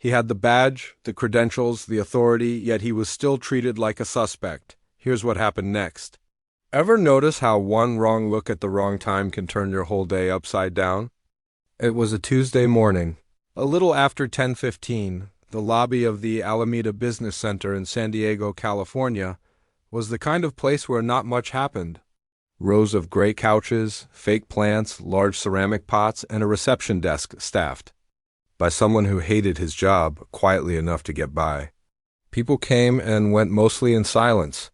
He had the badge, the credentials, the authority, yet he was still treated like a suspect. Here's what happened next. Ever notice how one wrong look at the wrong time can turn your whole day upside down? It was a Tuesday morning. A little after 10:15, the lobby of the Alameda Business Center in San Diego, California, was the kind of place where not much happened. Rows of gray couches, fake plants, large ceramic pots, and a reception desk staffed by someone who hated his job quietly enough to get by. People came and went mostly in silence.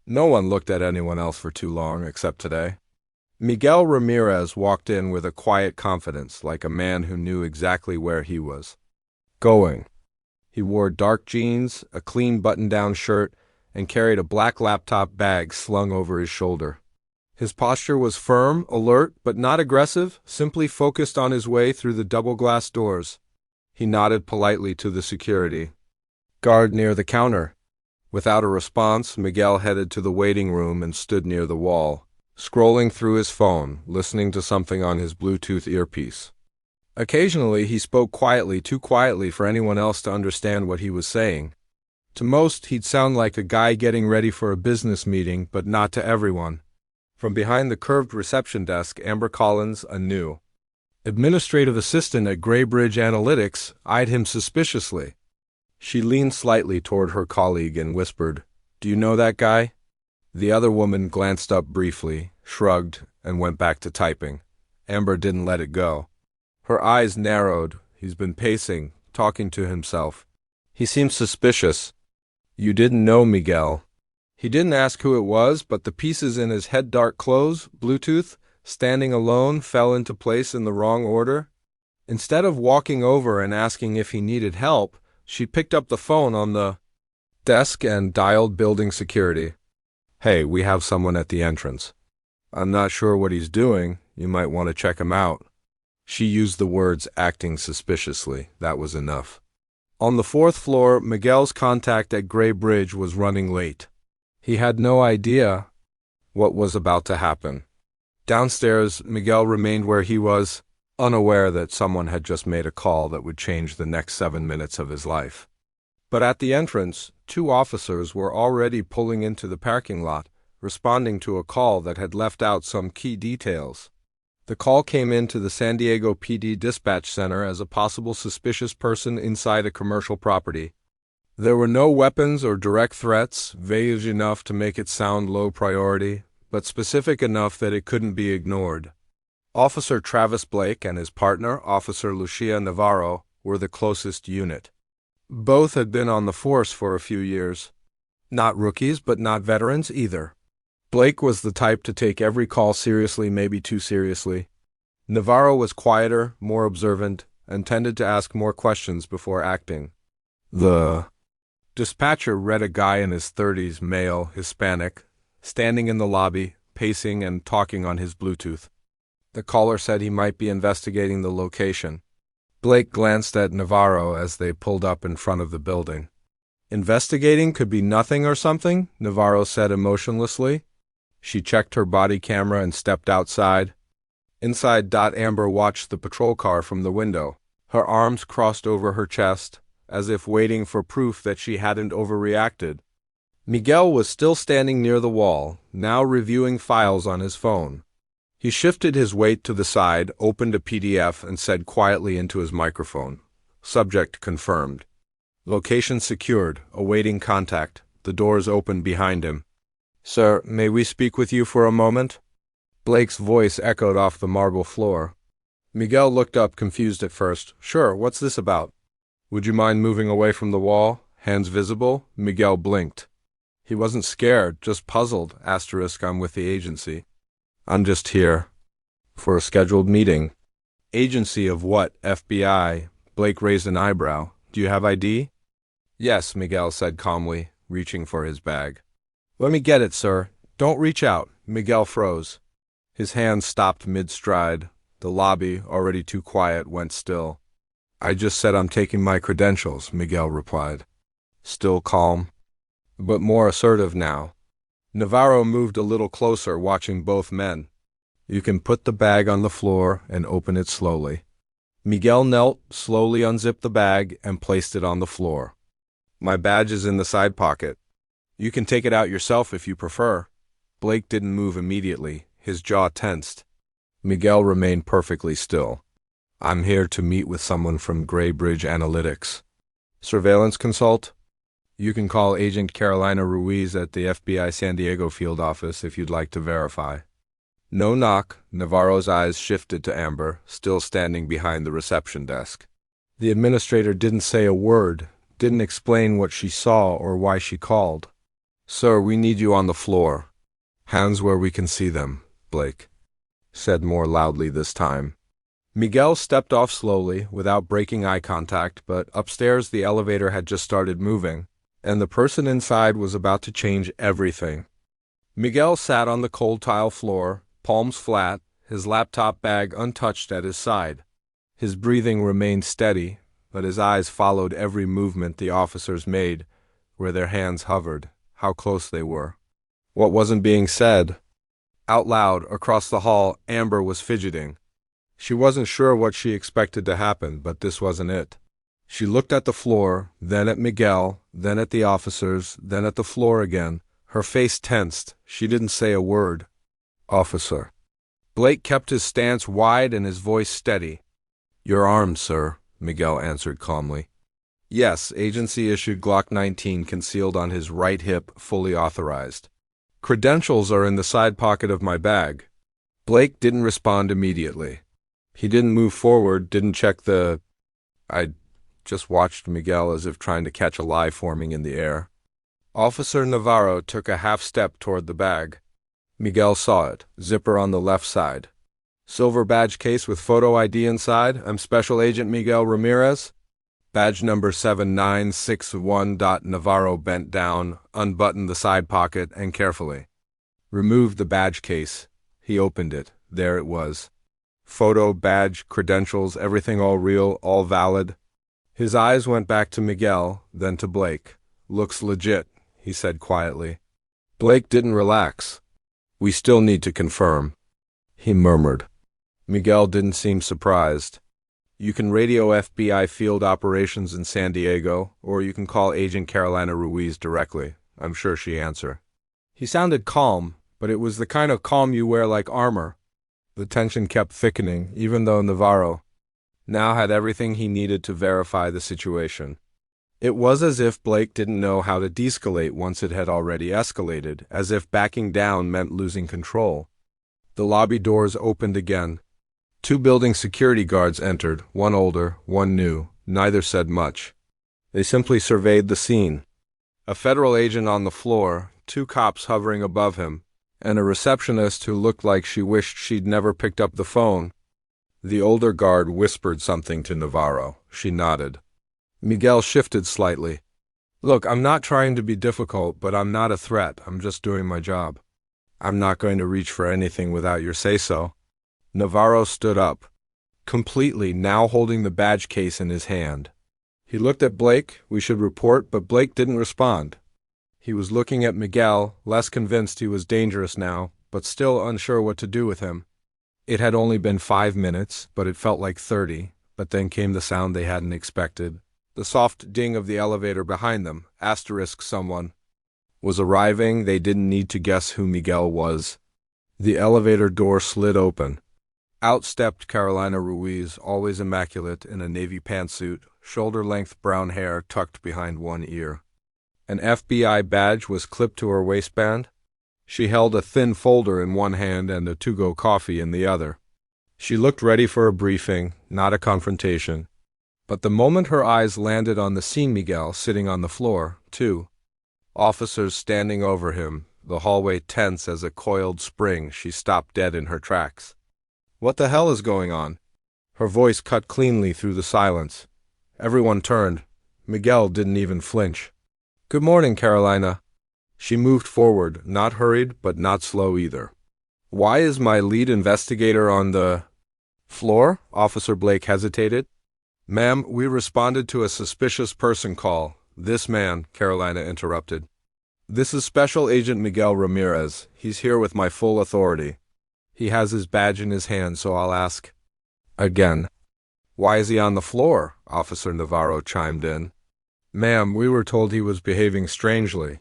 No one looked at anyone else for too long, except today. Miguel Ramírez walked in with a quiet confidence, like a man who knew exactly where he was going. He wore dark jeans, a clean button-down shirt, and carried a black laptop bag slung over his shoulder. His posture was firm, alert, but not aggressive, simply focused on his way through the double-glass doors. He nodded politely to the security guard near the counter. Without a response, Miguel headed to the waiting room and stood near the wall, scrolling through his phone, listening to something on his Bluetooth earpiece. Occasionally, he spoke quietly, too quietly for anyone else to understand what he was saying. To most, he'd sound like a guy getting ready for a business meeting, but not to everyone. From behind the curved reception desk, Amber Collins, a new administrative assistant at Graybridge Analytics, eyed him suspiciously. She leaned slightly toward her colleague and whispered, "Do you know that guy?" The other woman glanced up briefly, shrugged, and went back to typing. Amber didn't let it go. Her eyes narrowed. He's been pacing, talking to himself. He seemed suspicious. You didn't know Miguel. He didn't ask who it was, but the pieces in his head-dark clothes, Bluetooth, standing alone, fell into place in the wrong order. Instead of walking over and asking if he needed help, she picked up the phone on the desk and dialed building security. "Hey, we have someone at the entrance. I'm not sure what he's doing. You might want to check him out." She used the words acting suspiciously. That was enough. On the 4th floor, Miguel's contact at Graybridge was running late. He had no idea what was about to happen. Downstairs, Miguel remained where he was, unaware that someone had just made a call that would change the next 7 minutes of his life. But at the entrance, 2 officers were already pulling into the parking lot, responding to a call that had left out some key details. The call came into the San Diego PD Dispatch Center as a possible suspicious person inside a commercial property. There were no weapons or direct threats, vague enough to make it sound low priority, but specific enough that it couldn't be ignored. Officer Travis Blake and his partner, Officer Lucía Navarro, were the closest unit. Both had been on the force for a few years. Not rookies, but not veterans either. Blake was the type to take every call seriously, maybe too seriously. Navarro was quieter, more observant, and tended to ask more questions before acting. The dispatcher read a guy in his 30s, male, Hispanic, standing in the lobby, pacing and talking on his Bluetooth. The caller said he might be investigating the location. Blake glanced at Navarro as they pulled up in front of the building. "Investigating could be nothing or something," Navarro said emotionlessly. She checked her body camera and stepped outside. Inside, Amber watched the patrol car from the window, her arms crossed over her chest, as if waiting for proof that she hadn't overreacted. Miguel was still standing near the wall, now reviewing files on his phone. He shifted his weight to the side, opened a PDF, and said quietly into his microphone, "Subject confirmed. Location secured, awaiting contact." The doors opened behind him. "Sir, may we speak with you for a moment?" Blake's voice echoed off the marble floor. Miguel looked up, confused at first. "Sure, what's this about?" "Would you mind moving away from the wall? Hands visible?" Miguel blinked. He wasn't scared, just puzzled. I'm with the agency. "I'm just here for a scheduled meeting." "Agency of what? FBI?" Blake raised an eyebrow. "Do you have ID?" "Yes," Miguel said calmly, reaching for his bag. "Let me get it, sir. Don't reach out." Miguel froze. His hand stopped mid-stride. The lobby, already too quiet, went still. "I just said I'm taking my credentials," Miguel replied. Still calm, but more assertive now. Navarro moved a little closer, watching both men. "You can put the bag on the floor and open it slowly." Miguel knelt, slowly unzipped the bag, and placed it on the floor. My badge is in the side pocket. You can take it out yourself if you prefer. Blake didn't move immediately, his jaw tensed. Miguel remained perfectly still. I'm here to meet with someone from Graybridge Analytics. Surveillance consult? You can call Agent Carolina Ruiz at the FBI San Diego field office if you'd like to verify. No knock. Navarro's eyes shifted to Amber, still standing behind the reception desk. The administrator didn't say a word, didn't explain what she saw or why she called. Sir, we need you on the floor. Hands where we can see them, Blake said more loudly this time. Miguel stepped off slowly, without breaking eye contact, but upstairs the elevator had just started moving, and the person inside was about to change everything. Miguel sat on the cold tile floor, palms flat, his laptop bag untouched at his side. His breathing remained steady, but his eyes followed every movement the officers made, where their hands hovered, how close they were. What wasn't being said? Out loud, across the hall, Amber was fidgeting. She wasn't sure what she expected to happen, but this wasn't it. She looked at the floor, then at Miguel, then at the officers, then at the floor again. Her face tensed. She didn't say a word. Officer. Blake kept his stance wide and his voice steady. Your armed, sir, Miguel answered calmly. Yes, agency issued Glock 19 concealed on his right hip, fully authorized. Credentials are in the side pocket of my bag. Blake didn't respond immediately. He didn't move forward, didn't check the... I just watched Miguel as if trying to catch a lie forming in the air. Officer Navarro took a half step toward the bag. Miguel saw it, zipper on the left side. Silver badge case with photo ID inside. I'm Special Agent Miguel Ramírez. Badge number 7961. Navarro bent down, unbuttoned the side pocket, and carefully removed the badge case. He opened it. There it was. Photo, badge, credentials, everything all real, all valid. His eyes went back to Miguel, then to Blake. Looks legit, he said quietly. Blake didn't relax. We still need to confirm, he murmured. Miguel didn't seem surprised. You can radio FBI field operations in San Diego, or you can call Agent Carolina Ruiz directly. I'm sure she'll answer. He sounded calm, but it was the kind of calm you wear like armor. The tension kept thickening, even though Navarro now had everything he needed to verify the situation. It was as if Blake didn't know how to de-escalate once it had already escalated, as if backing down meant losing control. The lobby doors opened again. 2 building security guards entered, one older, one new. Neither said much. They simply surveyed the scene. A federal agent on the floor, 2 cops hovering above him, and a receptionist who looked like she wished she'd never picked up the phone. The older guard whispered something to Navarro. She nodded. Miguel shifted slightly. Look, I'm not trying to be difficult, but I'm not a threat. I'm just doing my job. I'm not going to reach for anything without your say-so. Navarro stood up, completely, now holding the badge case in his hand. He looked at Blake. We should report, but Blake didn't respond. He was looking at Miguel, less convinced he was dangerous now, but still unsure what to do with him. It had only been 5 minutes, but it felt like 30. But then came the sound they hadn't expected. The soft ding of the elevator behind them, asterisk someone, was arriving. They didn't need to guess who Miguel was. The elevator door slid open. Out stepped Carolina Ruiz, always immaculate, in a navy pantsuit, shoulder-length brown hair tucked behind one ear. An FBI badge was clipped to her waistband. She held a thin folder in one hand and a to-go coffee in the other. She looked ready for a briefing, not a confrontation. But the moment her eyes landed on the scene, Miguel sitting on the floor, too. Officers standing over him, the hallway tense as a coiled spring, she stopped dead in her tracks. What the hell is going on? Her voice cut cleanly through the silence. Everyone turned. Miguel didn't even flinch. Good morning, Carolina. She moved forward, not hurried, but not slow either. Why is my lead investigator on the floor? Officer Blake hesitated. Ma'am, we responded to a suspicious person call. This man, Carolina interrupted. This is Special Agent Miguel Ramírez. He's here with my full authority. He has his badge in his hand, so I'll ask. Again. Why is he on the floor? Officer Navarro chimed in. Ma'am, we were told he was behaving strangely.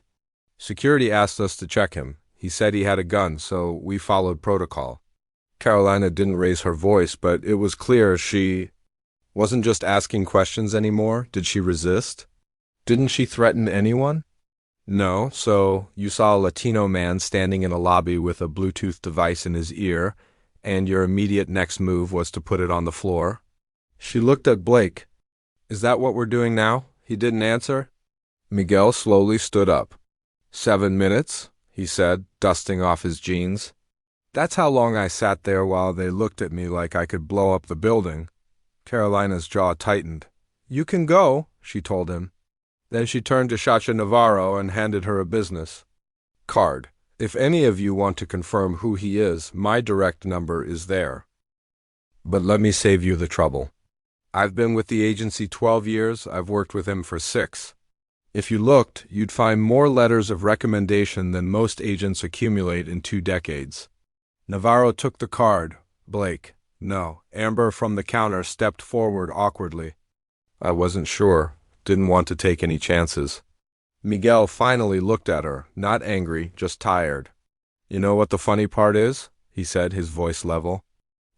Security asked us to check him. He said he had a gun, so we followed protocol. Carolina didn't raise her voice, but it was clear she wasn't just asking questions anymore. Did she resist? Didn't she threaten anyone? No, so you saw a Latino man standing in a lobby with a Bluetooth device in his ear, and your immediate next move was to put it on the floor? She looked at Blake. Is that what we're doing now? He didn't answer. Miguel slowly stood up. 7 minutes, he said, dusting off his jeans. That's how long I sat there while they looked at me like I could blow up the building. Carolina's jaw tightened. You can go, she told him. Then she turned to Chacha Navarro and handed her a business card. If any of you want to confirm who he is, my direct number is there. But let me save you the trouble. I've been with the agency 12 years. I've worked with him for 6. If you looked, you'd find more letters of recommendation than most agents accumulate in 2 decades. Navarro took the card. Blake. No. Amber from the counter stepped forward awkwardly. I wasn't sure. Didn't want to take any chances. Miguel finally looked at her, not angry, just tired. You know what the funny part is? He said, his voice level.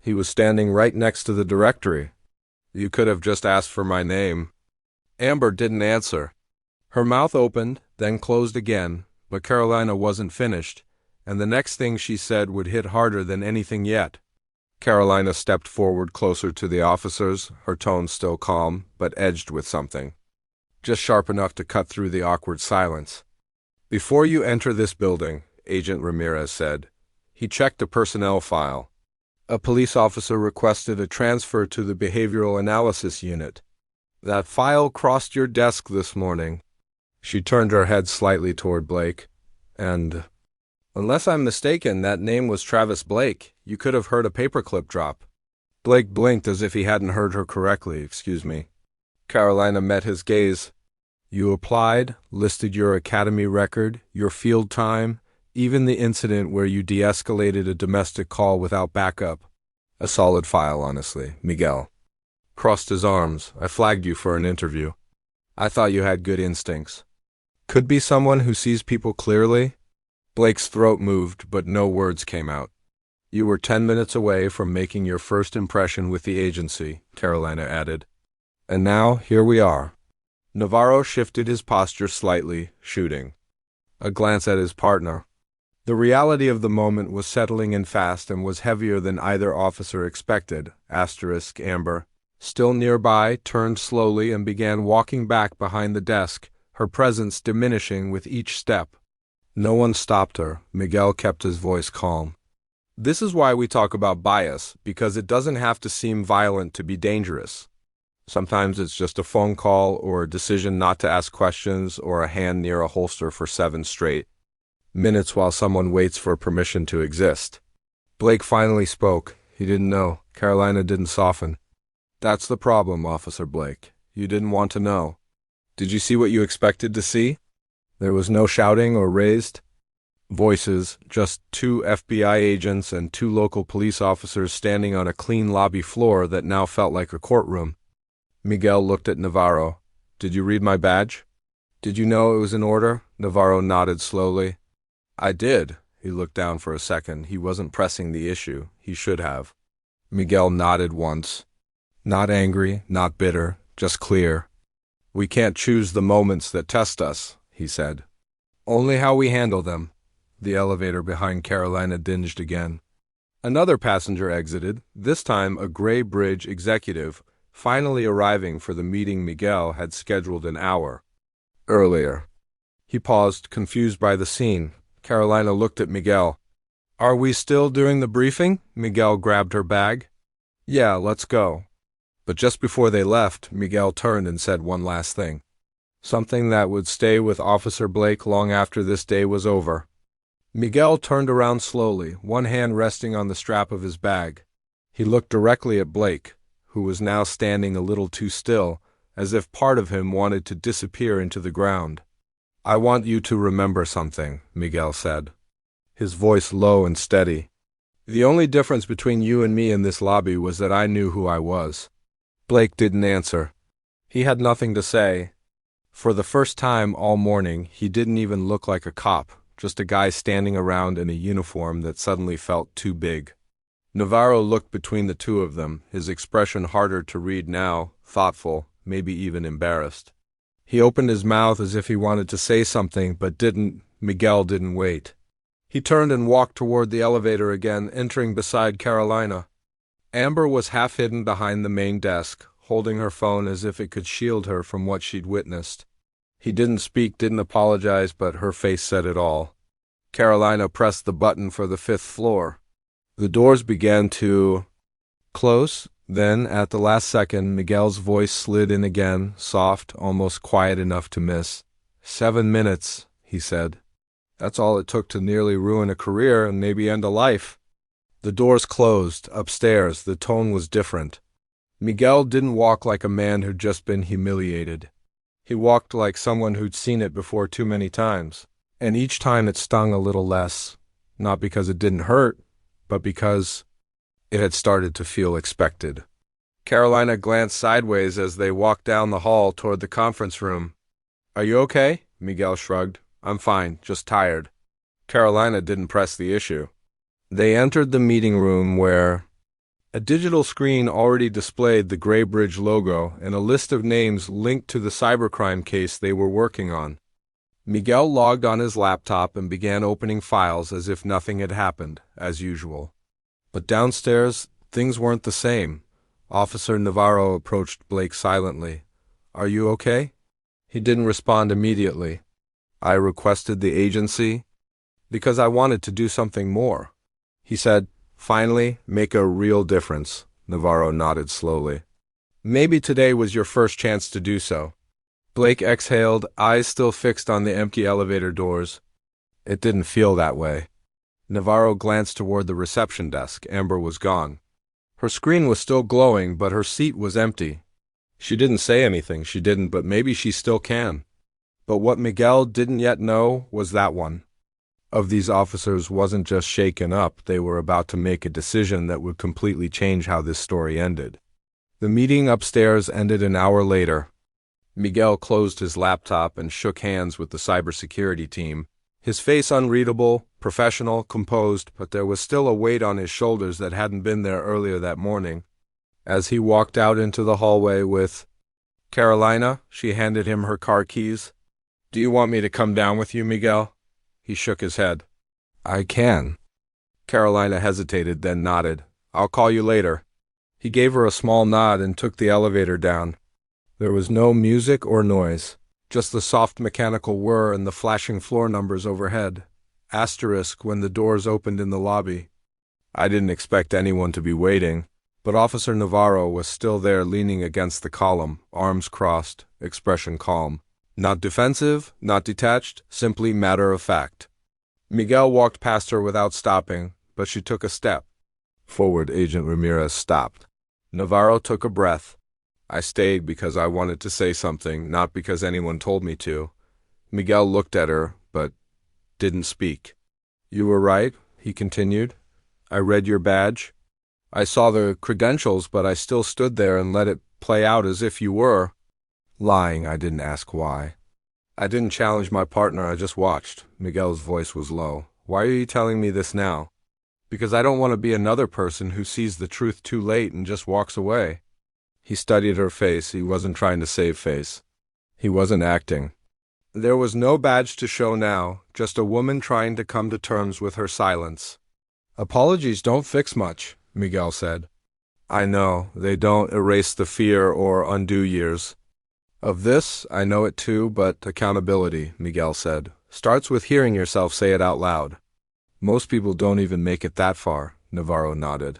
He was standing right next to the directory. You could have just asked for my name. Amber didn't answer. Her mouth opened, then closed again, but Carolina wasn't finished, and the next thing she said would hit harder than anything yet. Carolina stepped forward closer to the officers, her tone still calm, but edged with something. Just sharp enough to cut through the awkward silence. Before you enter this building, Agent Ramirez said. He checked a personnel file. A police officer requested a transfer to the behavioral analysis unit. That file crossed your desk this morning. She turned her head slightly toward Blake. And, unless I'm mistaken, that name was Travis Blake. You could have heard a paperclip drop. Blake blinked as if he hadn't heard her correctly. Excuse me. Carolina met his gaze. You applied, listed your academy record, your field time, even the incident where you de-escalated a domestic call without backup. A solid file, honestly, Miguel. Crossed his arms. I flagged you for an interview. I thought you had good instincts. Could be someone who sees people clearly. Blake's throat moved, but no words came out. You were 10 minutes away from making your first impression with the agency, Carolina added. And now, here we are. Navarro shifted his posture slightly, shooting. A glance at his partner. The reality of the moment was settling in fast and was heavier than either officer expected. Amber, still nearby, turned slowly and began walking back behind the desk, her presence diminishing with each step. No one stopped her. Miguel kept his voice calm. This is why we talk about bias, because it doesn't have to seem violent to be dangerous. Sometimes it's just a phone call or a decision not to ask questions or a hand near a holster for 7 straight minutes while someone waits for permission to exist. Blake finally spoke. He didn't know. Carolina didn't soften. That's the problem, Officer Blake. You didn't want to know. Did you see what you expected to see? There was no shouting or raised voices, just 2 FBI agents and 2 local police officers standing on a clean lobby floor that now felt like a courtroom. Miguel looked at Navarro. Did you read my badge? Did you know it was in order? Navarro nodded slowly. I did. He looked down for a second. He wasn't pressing the issue. He should have. Miguel nodded once. Not angry, not bitter, just clear. We can't choose the moments that test us, he said. Only how we handle them. The elevator behind Carolina dinged again. Another passenger exited, this time a Gray Bridge executive, finally arriving for the meeting Miguel had scheduled an hour earlier. He paused, confused by the scene. Carolina looked at Miguel. Are we still doing the briefing? Miguel grabbed her bag. Yeah, let's go. But just before they left, Miguel turned and said one last thing. Something that would stay with Officer Blake long after this day was over. Miguel turned around slowly, one hand resting on the strap of his bag. He looked directly at Blake, who was now standing a little too still, as if part of him wanted to disappear into the ground. I want you to remember something, Miguel said, his voice low and steady. The only difference between you and me in this lobby was that I knew who I was. Blake didn't answer. He had nothing to say. For the first time all morning, he didn't even look like a cop, just a guy standing around in a uniform that suddenly felt too big. Navarro looked between the two of them, his expression harder to read now, thoughtful, maybe even embarrassed. He opened his mouth as if he wanted to say something, but didn't. Miguel didn't wait. He turned and walked toward the elevator again, entering beside Carolina. Amber was half hidden behind the main desk, holding her phone as if it could shield her from what she'd witnessed. He didn't speak, didn't apologize, but her face said it all. Carolina pressed the button for the 5th floor. The doors began to close. Then, at the last second, Miguel's voice slid in again, soft, almost quiet enough to miss. 7 minutes, he said. That's all it took to nearly ruin a career and maybe end a life. The doors closed. Upstairs, the tone was different. Miguel didn't walk like a man who'd just been humiliated. He walked like someone who'd seen it before too many times. And each time it stung a little less. Not because it didn't hurt, but because it had started to feel expected. Carolina glanced sideways as they walked down the hall toward the conference room. "Are you okay?" Miguel shrugged. "I'm fine, just tired." Carolina didn't press the issue. They entered the meeting room where a digital screen already displayed the Graybridge logo and a list of names linked to the cybercrime case they were working on. Miguel logged on his laptop and began opening files as if nothing had happened, as usual. But downstairs, things weren't the same. Officer Navarro approached Blake silently. "Are you okay?" He didn't respond immediately. "I requested the agency because I wanted to do something more," he said. "Finally, make a real difference." Navarro nodded slowly. "Maybe today was your first chance to do so." Blake exhaled, eyes still fixed on the empty elevator doors. "It didn't feel that way." Navarro glanced toward the reception desk. Amber was gone. Her screen was still glowing, but her seat was empty. She didn't say anything, but maybe she still can. But what Miguel didn't yet know was that one of these officers wasn't just shaken up, they were about to make a decision that would completely change how this story ended. The meeting upstairs ended an hour later. Miguel closed his laptop and shook hands with the cybersecurity team, his face unreadable, professional, composed, but there was still a weight on his shoulders that hadn't been there earlier that morning. As he walked out into the hallway with Carolina, she handed him her car keys. "Do you want me to come down with you, Miguel?" He shook his head. "I can." Carolina hesitated, then nodded. "I'll call you later." He gave her a small nod and took the elevator down. There was no music or noise, just the soft mechanical whir and the flashing floor numbers overhead. Asterisk when the doors opened in the lobby. I didn't expect anyone to be waiting, but Officer Navarro was still there leaning against the column, arms crossed, expression calm. Not defensive, not detached, simply matter of fact. Miguel walked past her without stopping, but she took a step. Forward, Agent Ramirez stopped. Navarro took a breath. I stayed because I wanted to say something, not because anyone told me to. Miguel looked at her, but didn't speak. "You were right," he continued. "I read your badge. I saw the credentials, but I still stood there and let it play out as if you were lying. I didn't ask why. I didn't challenge my partner, I just watched." Miguel's voice was low. "Why are you telling me this now?" "Because I don't want to be another person who sees the truth too late and just walks away." He studied her face. He wasn't trying to save face. He wasn't acting. There was no badge to show now, just a woman trying to come to terms with her silence. "Apologies don't fix much," Miguel said. "I know, they don't erase the fear or undo years of this, I know it too, but accountability," Miguel said, "starts with hearing yourself say it out loud." "Most people don't even make it that far," Navarro nodded.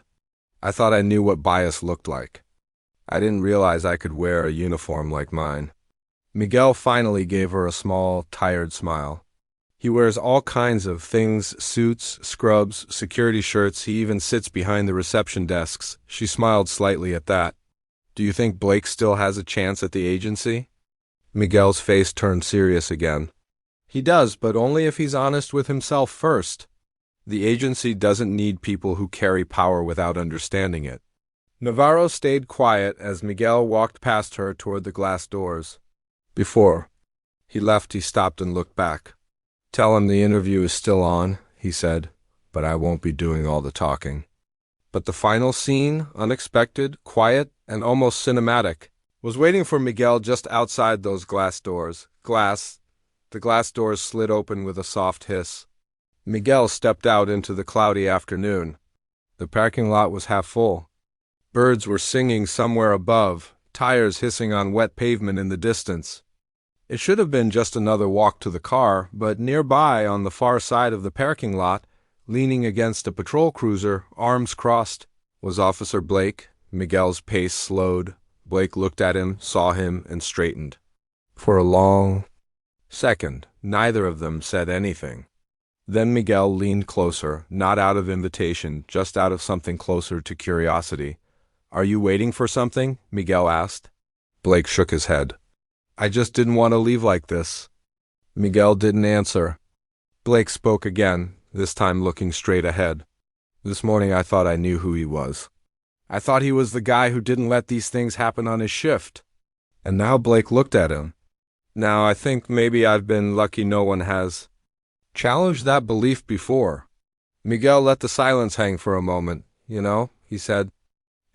"I thought I knew what bias looked like. I didn't realize I could wear a uniform like mine." Miguel finally gave her a small, tired smile. "He wears all kinds of things, suits, scrubs, security shirts, he even sits behind the reception desks." She smiled slightly at that. "Do you think Blake still has a chance at the agency?" Miguel's face turned serious again. "He does, but only if he's honest with himself first. The agency doesn't need people who carry power without understanding it." Navarro stayed quiet as Miguel walked past her toward the glass doors. Before he left, he stopped and looked back. "Tell him the interview is still on," he said, "but I won't be doing all the talking." But the final scene, unexpected, quiet, and almost cinematic, was waiting for Miguel just outside those glass doors. The glass doors slid open with a soft hiss. Miguel stepped out into the cloudy afternoon. The parking lot was half full. Birds were singing somewhere above, tires hissing on wet pavement in the distance. It should have been just another walk to the car, but nearby, on the far side of the parking lot, leaning against a patrol cruiser, arms crossed, was Officer Blake. Miguel's pace slowed. Blake looked at him, saw him, and straightened. For a long second, neither of them said anything. Then Miguel leaned closer, not out of invitation, just out of something closer to curiosity. "Are you waiting for something?" Miguel asked. Blake shook his head. "I just didn't want to leave like this." Miguel didn't answer. Blake spoke again, this time looking straight ahead. "This morning I thought I knew who he was. I thought he was the guy who didn't let these things happen on his shift." And now Blake looked at him. "Now I think maybe I've been lucky no one has challenged that belief before." Miguel let the silence hang for a moment. "You know," he said,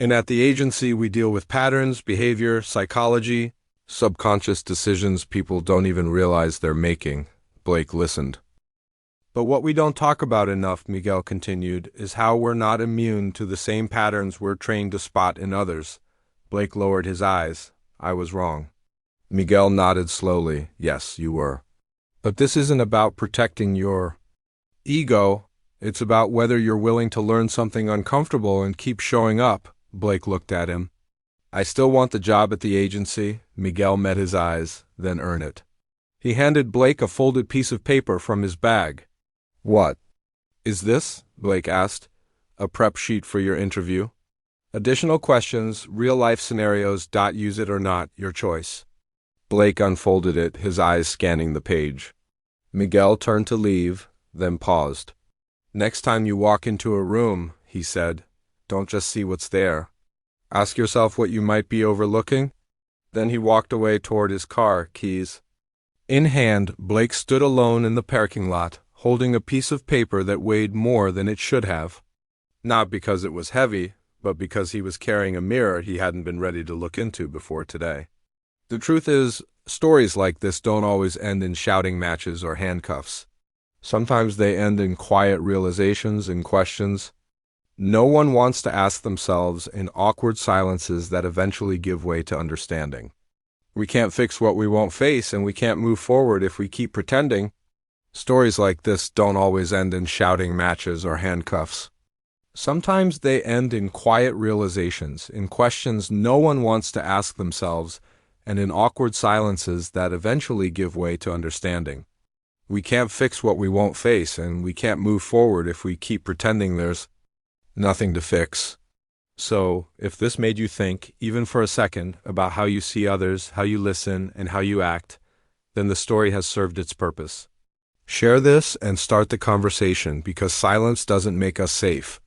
"and at the agency we deal with patterns, behavior, psychology, subconscious decisions people don't even realize they're making." Blake listened. "But what we don't talk about enough," Miguel continued, "is how we're not immune to the same patterns we're trained to spot in others." Blake lowered his eyes. "I was wrong." Miguel nodded slowly. "Yes, you were. But this isn't about protecting your ego. It's about whether you're willing to learn something uncomfortable and keep showing up." Blake looked at him. "I still want the job at the agency." Miguel met his eyes, then earn it. He handed Blake a folded piece of paper from his bag. "What is this?" Blake asked. "A prep sheet for your interview. Additional questions, real-life scenarios. Use it or not, your choice." Blake unfolded it, his eyes scanning the page. Miguel turned to leave, then paused. "Next time you walk into a room," he said, "don't just see what's there. Ask yourself what you might be overlooking." Then he walked away toward his car, keys in hand. Blake stood alone in the parking lot, holding a piece of paper that weighed more than it should have. Not because it was heavy, but because he was carrying a mirror he hadn't been ready to look into before today. The truth is, stories like this don't always end in shouting matches or handcuffs. Sometimes they end in quiet realizations and questions no one wants to ask themselves, in awkward silences that eventually give way to understanding. We can't fix what we won't face, and we can't move forward if we keep pretending. Stories like this don't always end in shouting matches or handcuffs. Sometimes they end in quiet realizations, in questions no one wants to ask themselves, and in awkward silences that eventually give way to understanding. We can't fix what we won't face, and we can't move forward if we keep pretending there's nothing to fix. So, if this made you think, even for a second, about how you see others, how you listen, and how you act, then the story has served its purpose. Share this and start the conversation, because silence doesn't make us safe.